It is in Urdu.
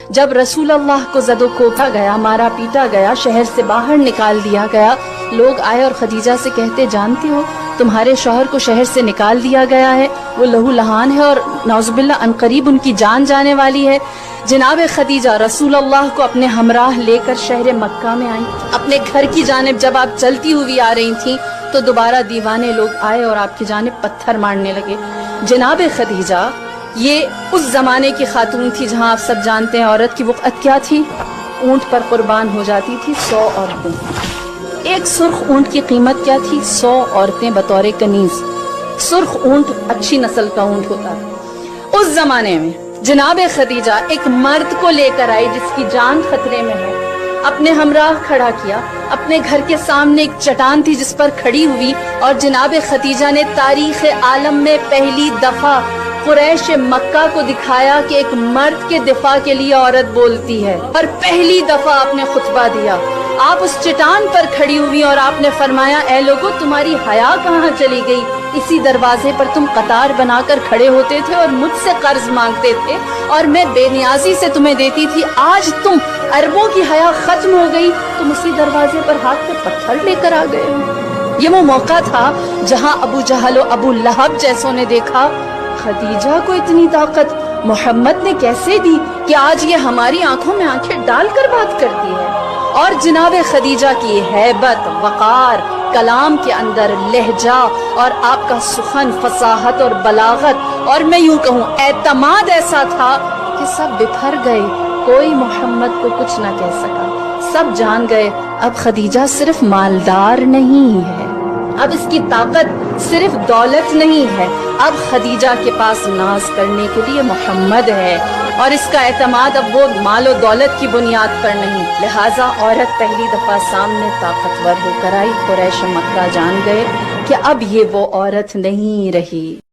جب رسول اللہ کو زد و کوبا گیا، مارا پیٹا گیا، شہر سے باہر نکال دیا گیا، لوگ آئے اور خدیجہ سے کہتے جانتے ہو تمہارے شوہر کو شہر سے نکال دیا گیا ہے، وہ لہو لہان ہے اور نعوذ باللہ عنقریب ان کی جان جانے والی ہے۔ جناب خدیجہ رسول اللہ کو اپنے ہمراہ لے کر شہر مکہ میں آئیں۔ اپنے گھر کی جانب جب آپ چلتی ہوئی آ رہی تھیں تو دوبارہ دیوانے لوگ آئے اور آپ کی جانب پتھر مارنے لگے۔ جناب خدیجہ یہ اس زمانے کی خاتون تھی جہاں آپ سب جانتے ہیں عورت کی وقت کیا تھی، اونٹ پر قربان ہو جاتی تھی 100 عورتیں۔ ایک سرخ اونٹ کی قیمت کیا تھی؟ 100 عورتیں بطور کنیز۔ سرخ اونٹ اچھی نسل کا اونٹ ہوتا تھا۔ اس زمانے میں جناب خدیجہ ایک مرد کو لے کر آئی جس کی جان خطرے میں ہے، اپنے ہمراہ کھڑا کیا، اپنے گھر کے سامنے ایک چٹان تھی جس پر کھڑی ہوئی، اور جناب خدیجہ نے تاریخ عالم میں پہلی دفعہ قریش مکہ کو دکھایا کہ ایک مرد کے دفاع کے لیے عورت بولتی ہے، اور پہلی دفعہ آپ نے خطبہ دیا۔ آپ اس چٹان پر کھڑی ہوئی اور آپ نے فرمایا اے لوگو تمہاری حیا کہاں چلی گئی؟ اسی دروازے پر تم قطار بنا کر کھڑے ہوتے تھے اور مجھ سے قرض مانگتے تھے اور میں بے نیازی سے تمہیں دیتی تھی، آج تم اربوں کی حیا ختم ہو گئی، تم اسی دروازے پر ہاتھ پہ پتھر لے کر آ گئے۔ یہ وہ موقع تھا جہاں ابو جہل و ابو لہب جیسوں نے دیکھا خدیجہ کو اتنی طاقت محمد نے کیسے دی کہ آج یہ ہماری آنکھوں میں آنکھیں ڈال کر بات کرتی ہے۔ اور جناب خدیجہ کی ہیبت، وقار، کلام کے اندر لہجہ اور آپ کا سخن، فصاحت اور بلاغت اور میں یوں کہوں اعتماد ایسا تھا کہ سب بکھر گئے، کوئی محمد کو کچھ نہ کہہ سکا، سب جان گئے اب خدیجہ صرف مالدار نہیں ہے، اب اس کی طاقت صرف دولت نہیں ہے، اب خدیجہ کے پاس ناز کرنے کے لیے محمد ہے، اور اس کا اعتماد اب وہ مال و دولت کی بنیاد پر نہیں۔ لہٰذا عورت پہلی دفعہ سامنے طاقتور ہو کر آئی، قریش مکہ جان گئے کہ اب یہ وہ عورت نہیں رہی۔